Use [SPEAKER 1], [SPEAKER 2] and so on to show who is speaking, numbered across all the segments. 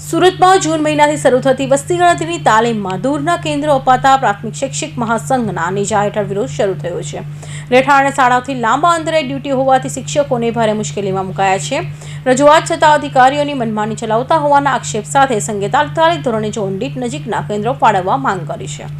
[SPEAKER 1] સુરતમાં જૂન મહિનાથી શરૂ થતી વસ્તી ગણતરીની તાલીમમાં દૂરના કેન્દ્રો અપાતા પ્રાથમિક શૈક્ષિક મહાસંઘના નેજા હેઠળ વિરોધ શરૂ થયો છે। રહેઠાણ અને શાળાઓથી લાંબા અંતરે ડ્યુટી હોવાથી શિક્ષકોને ભારે મુશ્કેલીમાં મુકાયા છે। રજૂઆત છતાં અધિકારીઓની મનમાની ચલાવતા હોવાના આક્ષેપ સાથે સંઘે તાત્કાલિક ધોરણે ઝોન દીઠ નજીકના કેન્દ્રો ફાળવવા માંગ કરી છે।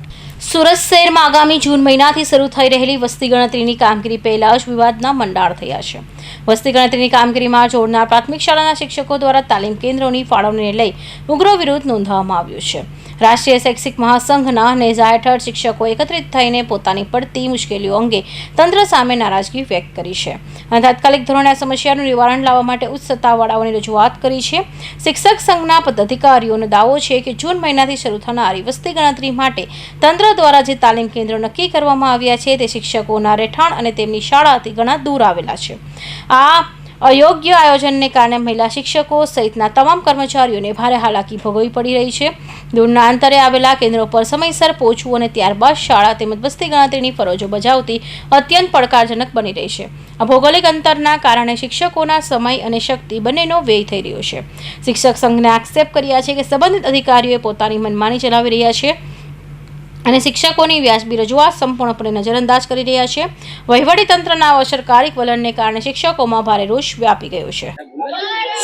[SPEAKER 1] સુરત શહેરમાં આગામી જૂન મહિનાથી શરૂ થઈ રહેલી વસ્તી ગણતરીની કામગીરી પહેલા જ વિવાદના મંડાણ થયા છે। વસ્તી ગણતરીની કામગીરીમાં જોડનાર પ્રાથમિક શાળાના શિક્ષકો દ્વારા તાલીમ કેન્દ્રોની ફાળવણીને લઈ ઉગ્ર વિરોધ નોંધાવવામાં આવ્યો છે। રાષ્ટ્રીય શૈક્ષિક મહાસંઘના નેજા હેઠળ શિક્ષકો એકત્રિત થઈને પોતાની પડતી મુશ્કેલીઓ અંગે તંત્ર સામે નારાજગી વ્યક્ત કરી છે અને તાત્કાલિક ધોરણે આ સમસ્યાનું નિવારણ લાવવા માટે ઉચ્ચ સત્તાવાળાઓની રજૂઆત કરી છે। શિક્ષક સંઘના પદાધિકારીઓનો દાવો છે કે જૂન મહિનાથી શરૂ થનારી વસ્તી ગણતરી માટે તંત્ર દ્વારા જે તાલીમ કેન્દ્રો નક્કી કરવામાં આવ્યા છે તે શિક્ષકોના રહેઠાણ અને તેમની શાળાથી ઘણા દૂર આવેલા છે। આ અયોગ્ય આયોજનને કારણે મહિલા શિક્ષકો સહિતના તમામ કર્મચારીઓને ભારે હાલાકી ભોગવવી પડી રહી છે। દૂરના અંતરે આવેલા કેન્દ્રો પર સમયસર પહોંચવું અને ત્યારબાદ શાળા તેમજ વસ્તી ગણતરીની ફરજો બજાવતી અત્યંત પડકારજનક બની રહી છે। આ ભૌગોલિક અંતરના કારણે શિક્ષકોના સમય અને શક્તિ બંનેનો વ્યય થઈ રહ્યો છે। શિક્ષક સંઘને આક્ષેપ કર્યા છે કે સંબંધિત અધિકારીઓએ પોતાની મનમાની ચલાવી રહ્યા છે અને શિક્ષકોની વ્યાજબી રજૂઆત સંપૂર્ણપણે નજરઅંદાજ કરી રહ્યા છે। વહીવટીતંત્રના અસરકારી વલણને કારણે શિક્ષકોમાં ભારે રોષ વ્યાપી ગયો છે।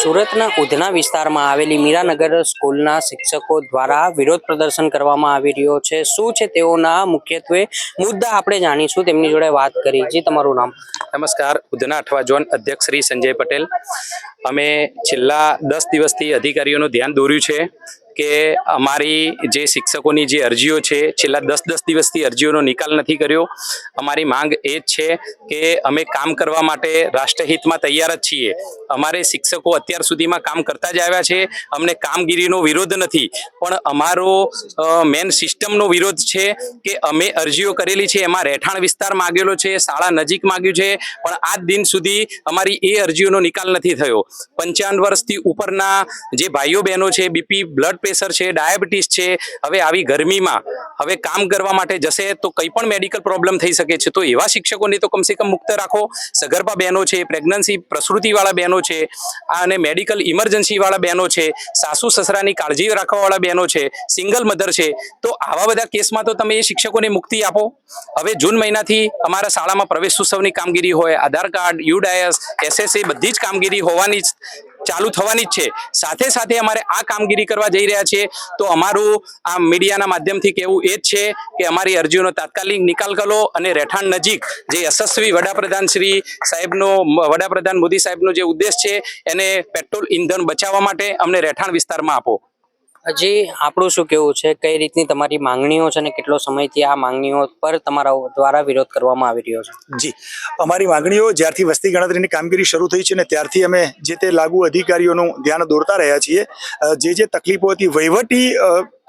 [SPEAKER 2] સુરતના ઉધના વિસ્તારમાં આવેલી મીરાનગર સ્કૂલના શિક્ષકો દ્વારા વિરોધ પ્રદર્શન કરવામાં આવી રહ્યો છે। શું છે તેઓના મુખ્યત્વે મુદ્દા આપણે જાણીશું, તેમની જોડે વાત કરી। જી, તમારું નામ?
[SPEAKER 3] નમસ્કાર, ઉધના 8વા ઝોન અધ્યક્ષ શ્રી સંજય પટેલ। અમે છેલ્લા 10 દિવસથી અધિકારીઓનું ધ્યાન દોર્યું છે કે અમારી જે શિક્ષકોની જે અરજીઓ છે છેલ્લા 10 દિવસથી અરજીઓનો નિકાલ નથી કર્યો। અમારી માંગ એ જ છે કે અમે કામ કરવા માટે રાષ્ટ્રહિતમાં તૈયાર જ છીએ। અમારે શિક્ષકો અત્યાર સુધીમાં કામ કરતા જ આવ્યા છે। અમને કામગીરીનો વિરોધ નથી, પણ અમારો મેન સિસ્ટમનો વિરોધ છે કે અમે અરજીઓ કરેલી છે એમાં રહેઠાણ વિસ્તાર માગેલો છે, શાળા નજીક માગ્યું છે, પણ આજ દિન સુધી અમારી એ અરજીઓનો નિકાલ નથી થયો। 55 વર્ષથી ઉપરના જે ભાઈઓ બહેનો છે, બીપી બ્લડ પ્રેશર છે, ડાયાબિટીસ છે, હવે આવી ગરમીમાં હવે કામ કરવા માટે જશે તો કંઈ પણ મેડિકલ પ્રોબ્લેમ થઈ શકે છે। તો એવા શિક્ષકોને તો કમસે કમ મુક્ત રાખો। સગર્ભા બહેનો છે, પ્રેગ્નન્સી પ્રસૂતિવાળા બહેનો છે, અને મેડિકલ ઇમરજન્સીવાળા બહેનો છે, સાસુ સસરાની કાળજી રાખવાવાળા બહેનો છે, સિંગલ મધર છે, તો આવા બધા કેસમાં તો તમે એ શિક્ષકોને મુક્તિ આપો। હવે જૂન મહિનાથી અમારા શાળામાં પ્રવેશ ઉત્સવની કામગીરી હોય, આધાર કાર્ડ, યુડાયસ, એસએસએ બધી જ કામગીરી હોવાની ચાલુ થવાની જ છે। સાથે સાથે અમારે આ કામગીરી કરવા જઈ રહ્યા છીએ તો અમારું આ મીડિયાના માધ્યમથી કહેવું એ જ છે કે અમારી અરજીઓનો તાત્કાલિક નિકાલ કરો અને રહેઠાણ નજીક જે યશસ્વી વડાપ્રધાન મોદી સાહેબનો જે ઉદ્દેશ છે એને પેટ્રોલ ઈંધણ બચાવવા માટે અમને રહેઠાણ વિસ્તારમાં આપો।
[SPEAKER 2] હજી આપણું શું કહેવું છે, કઈ રીતની તમારી માંગણીઓ છે અને કેટલો સમયથી આ માંગણીઓ પર તમારા દ્વારા વિરોધ કરવામાં આવી રહ્યો છે?
[SPEAKER 4] જી, અમારી માંગણીઓ જ્યારથી વસ્તી ગણતરીની કામગીરી શરૂ થઈ છે ને ત્યારથી અમે જે તે લાગુ અધિકારીઓનું ધ્યાન દોરતા રહ્યા છીએ। જે તકલીફો હતી વહીવટી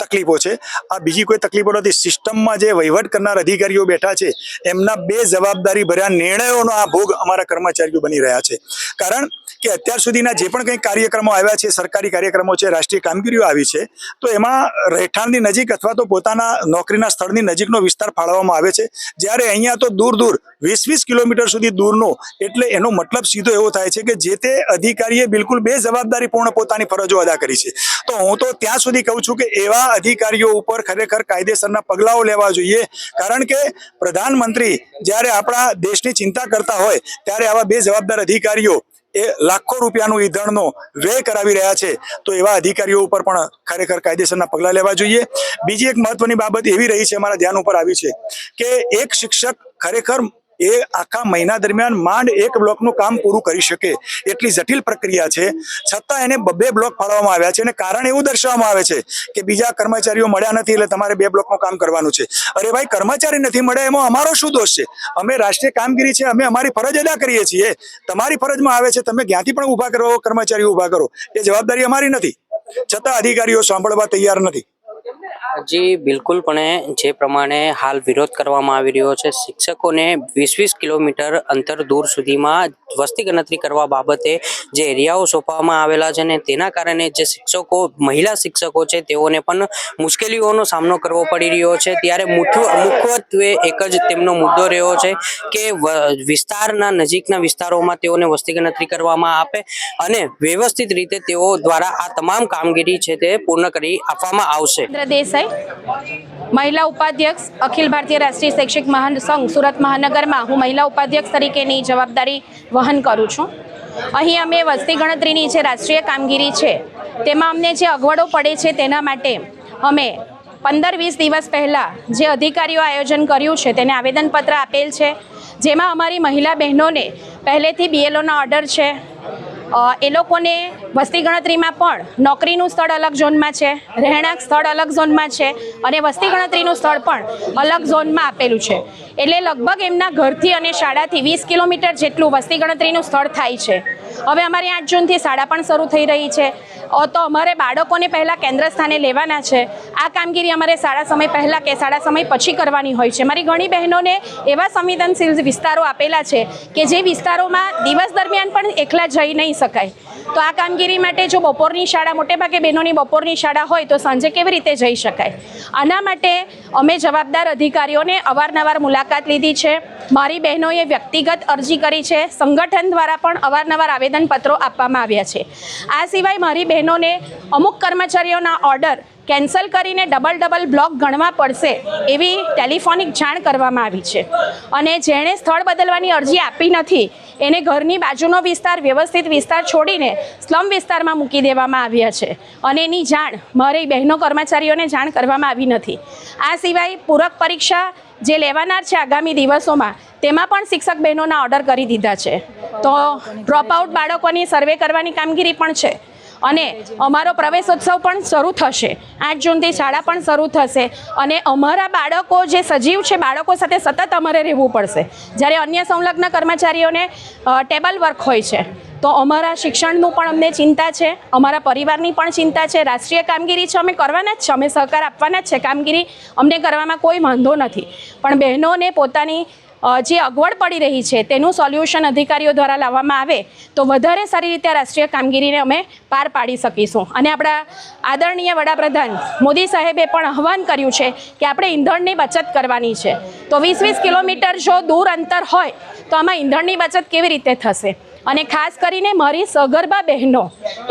[SPEAKER 4] તકલીફો છે, આ બીજી કોઈ તકલીફો નથી। સિસ્ટમમાં જે વહીવટ કરનાર અધિકારીઓ બેઠા છે એમના બેજવાબદારી ભર્યા નિર્ણયોનો આ ભોગ અમારા કર્મચારીઓ બની રહ્યા છે। કારણ કે અત્યાર સુધીના જે પણ કંઈ કાર્યક્રમો આવ્યા છે, સરકારી કાર્યક્રમો છે, રાષ્ટ્રીય કામગીરીઓ આવી છે, તો એમાં રહેઠાણની નજીક અથવા તો પોતાના નોકરીના સ્થળની નજીકનો વિસ્તાર ફાળવવામાં આવે છે। જ્યારે અહીંયા તો દૂર 20-20 કિલોમીટર સુધી દૂરનો, એટલે એનો મતલબ સીધો એવો થાય છે કે જે તે અધિકારીએ બિલકુલ બેજવાબદારીપૂર્ણ પોતાની ફરજો અદા કરી છે। તો હું તો ત્યાં સુધી કહું છું કે એવા અધિકારીઓ ઉપર ખરેખર કાયદેસરના પગલાઓ લેવા જોઈએ। કારણ કે પ્રધાનમંત્રી જ્યારે આપણા દેશની ચિંતા કરતા હોય ત્યારે આવા બેજવાબદાર અધિકારીઓ એ લાખો રૂપિયાનું ઈંધણનો વ્યય કરાવી રહ્યા છે, તો એવા અધિકારીઓ ઉપર પણ ખરેખર કાયદેસરના પગલાં લેવા જોઈએ। બીજી એક મહત્વની બાબત એવી રહી છે, અમારા ધ્યાન ઉપર આવી છે કે એક શિક્ષક ખરેખર એ આખા મહિના દરમિયાન માંડ એક બ્લોકનું કામ પૂરું કરી શકે એટલી જટિલ પ્રક્રિયા છે, છતાં એને 2 બ્લોક ફાળવવામાં આવ્યા છે અને કારણ એવું દર્શાવવામાં આવે છે કે બીજા કર્મચારીઓ મળ્યા નથી એટલે તમારે 2 બ્લોકનું કામ કરવાનું છે। અરે ભાઈ, કર્મચારી નથી મળ્યા એમાં અમારો શું દોષ છે? અમે રાષ્ટ્રીય કામગીરી છે, અમે અમારી ફરજ અદા કરીએ છીએ। તમારી ફરજમાં આવે છે, તમે ક્યાંથી પણ ઊભા કરો, કર્મચારીઓ ઊભા કરો, એ જવાબદારી અમારી નથી, છતાં અધિકારીઓ સાંભળવા તૈયાર નથી।
[SPEAKER 2] જી બિલકુલપણે જે પ્રમાણે હાલ વિરોધ કરવામાં આવી રહ્યો છે શિક્ષકોને 20-20 કિલોમીટર અંતર દૂર સુધીમાં વસ્તી ગણતરી કરવા બાબતે જે એરિયાઓ સોંપવામાં આવેલા છે ને તેના કારણે જે શિક્ષકો મહિલા શિક્ષકો છે તેઓને પણ મુશ્કેલીઓનો સામનો કરવો પડી રહ્યો છે ત્યારે મુખ્યત્વે એક જ તેમનો મુદ્દો રહ્યો છે કે વિસ્તારના નજીકના વિસ્તારોમાં તેઓને વસ્તી ગણતરી કરવામાં આવે અને વ્યવસ્થિત રીતે તેઓ દ્વારા આ તમામ કામગીરી છે તે પૂર્ણ કરી આપવામાં આવશે.
[SPEAKER 5] દેસાઈ, મહિલા ઉપાધ્યક્ષ, અખિલ ભારતીય રાષ્ટ્રીય શૈક્ષિક મહાસંઘ સુરત મહાનગરમાં હું મહિલા ઉપાધ્યક્ષ તરીકેની જવાબદારી વહન કરું છું. અહીં અમે વસ્તી ગણતરીની જે રાષ્ટ્રીય કામગીરી છે તેમાં અમને જે અગવડો પડે છે તેના માટે અમે 15-20 દિવસ પહેલાં જે અધિકારીઓ આયોજન કર્યું છે તેને આવેદનપત્ર આપેલ છે, જેમાં અમારી મહિલા બહેનોને પહેલેથી BLOના ઓર્ડર છે. એ લોકોને વસ્તી ગણતરીમાં પણ નોકરીનું સ્થળ અલગ ઝોનમાં છે, રહેણાંક સ્થળ અલગ ઝોનમાં છે અને વસ્તી ગણતરીનું સ્થળ પણ અલગ ઝોનમાં આપેલું છે. એટલે લગભગ એમના ઘરથી અને શાળાથી 20 કિલોમીટર જેટલું વસ્તી ગણતરીનું સ્થળ થાય છે. હવે અમારી 8 જૂનથી શાળા પણ શરૂ થઈ રહી છે, તો અમારે બાળકોને પહેલાં કેન્દ્ર સ્થાને લેવાના છે. આ કામગીરી અમારે શાળા સમય પહેલાં કે શાળા સમય પછી કરવાની હોય છે. મારી ઘણી બહેનોને એવા સંવેદનશીલ વિસ્તારો આપેલા છે કે જે વિસ્તારોમાં દિવસ દરમિયાન પણ એકલા જઈ નહીં શકાય. તો આ કામગીરી માટે જો બપોરની શાળા, મોટેભાગે બહેનોની બપોરની શાળા હોય તો સાંજે કેવી રીતે જઈ શકાય? આના માટે અમે જવાબદાર અધિકારીઓને અવારનવાર મુલાકાત લીધી છે. મારી બહેનોએ વ્યક્તિગત અરજી કરી છે, સંગઠન દ્વારા પણ અવારનવાર આવેદનપત્રો આપવામાં આવ્યા છે. આ સિવાય મારી બહેનોને અમુક કર્મચારીઓના ઓર્ડર કેન્સલ કરીને ડબલ બ્લોક ગણવા પડશે એવી ટેલિફોનિક જાણ કરવામાં આવી છે. અને જેણે સ્થળ બદલવાની અરજી આપી નથી એને ઘરની બાજુનો વિસ્તાર, વ્યવસ્થિત વિસ્તાર છોડીને સ્લમ વિસ્તારમાં મૂકી દેવામાં આવ્યા છે અને એની જાણ મારી બહેનો કર્મચારીઓને જાણ કરવામાં આવી નથી. આ સિવાય પૂરક પરીક્ષા જે લેવાનાર છે આગામી દિવસોમાં તેમાં પણ શિક્ષક બહેનોના ઓર્ડર કરી દીધા છે. તો ડ્રોપઆઉટ બાળકોની સર્વે કરવાની કામગીરી પણ છે અને અમારો પ્રવેશોત્સવ પણ શરૂ થશે. 8 જૂનથી શાળા પણ શરૂ થશે અને અમારા બાળકો જે સજીવ છે, બાળકો સાથે સતત અમારે રહેવું પડશે. જ્યારે અન્ય સંલગ્ન કર્મચારીઓને ટેબલ વર્ક હોય છે તો અમારા શિક્ષણનું પણ અમને ચિંતા છે, અમારા પરિવારની પણ ચિંતા છે. રાષ્ટ્રીય કામગીરી છે, અમે કરવાના જ છે, અમે સહકાર આપવાના જ છે. કામગીરી અમને કરવામાં કોઈ વાંધો નથી, પણ બહેનોને પોતાની જે અગવડ પડી રહી છે તેનું સોલ્યુશન અધિકારીઓ દ્વારા લાવવામાં આવે તો વધારે સારી રીતે રાષ્ટ્રીય કામગીરીને અમે પાર પાડી શકીશું. અને આપણા આદરણીય વડાપ્રધાન મોદી સાહેબે પણ આહવાન કર્યું છે કે આપણે ઈંધણની બચત કરવાની છે. તો 20-20 કિલોમીટર જો દૂર અંતર હોય તો આમાં ઈંધણની બચત કેવી રીતે થશે? અને ખાસ કરીને મારી સગર્ભા બહેનો,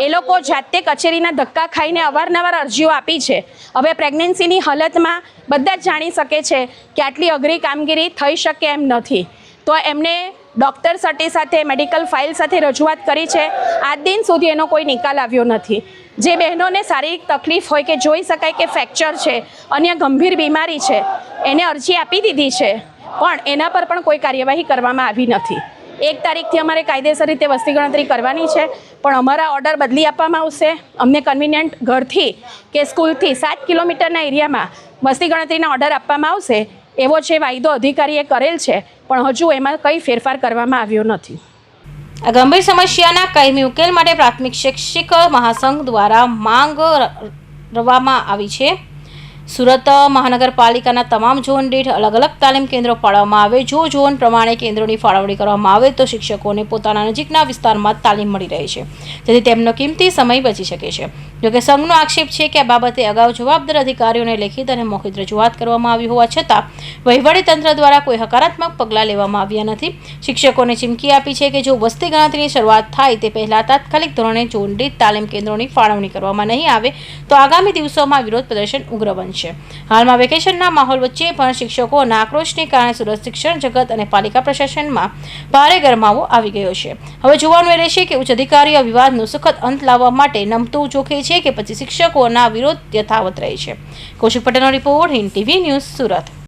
[SPEAKER 5] એ લોકો જાતે કચેરીના ધક્કા ખાઈને અવારનવાર અરજીઓ આપી છે. હવે પ્રેગ્નન્સીની હાલતમાં બધા જ જાણી શકે છે કે આટલી અઘરી કામગીરી થઈ શકે એમ નથી. તો એમને ડૉક્ટર સર્ટી સાથે, મેડિકલ ફાઇલ સાથે રજૂઆત કરી છે. આજ દિન સુધી એનો કોઈ નિકાલ આવ્યો નથી. જે બહેનોને શારીરિક તકલીફ હોય કે જોઈ શકાય કે ફ્રેક્ચર છે, અન્ય ગંભીર બીમારી છે, એને અરજી આપી દીધી છે પણ એના પર પણ કોઈ કાર્યવાહી કરવામાં આવી નથી. 1 તારીખથી અમારે કાયદેસર રીતે વસ્તી ગણતરી કરવાની છે પણ અમારા ઓર્ડર બદલી આપવામાં આવશે. અમને કન્વિનિયન્ટ ઘરથી કે સ્કૂલથી 7 કિલોમીટરના એરિયામાં વસ્તી ગણતરીના ઓર્ડર આપવામાં આવશે એવો જે વાયદો અધિકારીએ કરેલ છે પણ હજુ એમાં કંઈ ફેરફાર કરવામાં આવ્યો નથી.
[SPEAKER 1] આ ગંભીર સમસ્યાના કાયમી ઉકેલ માટે પ્રાથમિક શૈક્ષિક મહાસંઘ દ્વારા માંગ કરવામાં આવી છે. સુરત મહાનગરપાલિકાના તમામ ઝોન દીઠ અલગ અલગ તાલીમ કેન્દ્રો ફાળવવામાં આવે. જો ઝોન પ્રમાણે કેન્દ્રોની ફાળવણી કરવામાં આવે તો શિક્ષકોને પોતાના નજીકના વિસ્તારમાં તાલીમ મળી રહે છે, જેથી તેમનો કિંમતી સમય બચી શકે છે. જોકે સંઘનો આક્ષેપ છે કે આ બાબતે અગાઉ જવાબદાર અધિકારીઓને લેખિત અને મૌખિક રજૂઆત કરવામાં આવી હોવા છતાં વહીવટીતંત્ર દ્વારા કોઈ હકારાત્મક પગલાં લેવામાં આવ્યા નથી. શિક્ષકોને ચીમકી આપી છે કે જો વસ્તી ગણતરીની શરૂઆત થાય તે પહેલાં તાત્કાલિક ધોરણે ઝોન દીઠ તાલીમ કેન્દ્રોની ફાળવણી કરવામાં નહીં આવે તો આગામી દિવસોમાં વિરોધ પ્રદર્શન ઉગ્ર બનશે. હાલમાં વેકેશનના માહોલ વચ્ચે પણ શિક્ષકોના આક્રોશને કારણે સુરત શિક્ષણ જગત અને પાલિકા પ્રશાસનમાં ભારે ગરમાવો આવી ગયો છે. હવે જોવાનું એ રહેશે કે ઉચ્ચ અધિકારીઓ વિવાદનો સુખદ અંત લાવવા માટે નમતું જોખે છે કે પછી શિક્ષકોના વિરોધ યથાવત રહે છે. કૌશિક પટેલનો report, Hind TV news, Surat.